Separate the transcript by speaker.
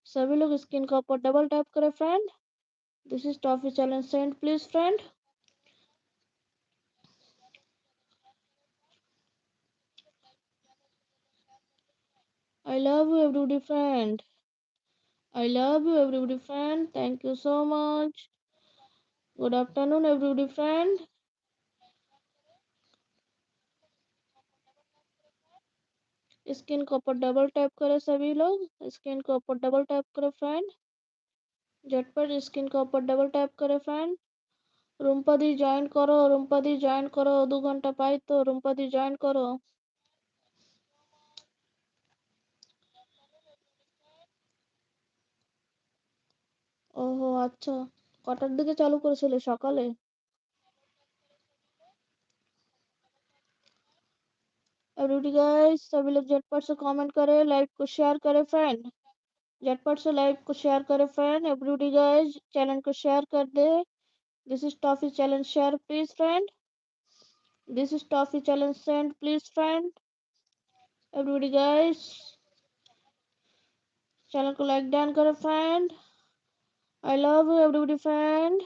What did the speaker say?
Speaker 1: सभी लोग स्क्रीन के ऊपर डबल टैप करें friend. This is toffee challenge send please friend. I love you everybody friend. I love you everybody friend. Thank you so much. Good afternoon everybody friend. Screen के ऊपर double tap करें सभी लोग। Screen के ऊपर double tap करें friend. झटपट screen के ऊपर डबल टैप करें फ्रेंड। रूमपदी ज्वाइन करो, रूमपदी ज्वाइन करो, 2 घंटा पाई तो रूमपदी ज्वाइन करो। ওহো আচ্ছা, কটার দিকে চালু করেছিলে? সকালে? एवरीबॉडी गाइस, सभी लोग झटपट से कमेंट करें, लाइव को शेयर करें फ्रेंड। झटपट से लाइव को शेयर करें फ्रेंड। एवरीबॉडी गाइस चैनल को शेयर कर दे। This is toffee challenge share please friend. This is toffee challenge send please friend. Everybody guys channel को लाइक डन करें friend. I love you everybody friend.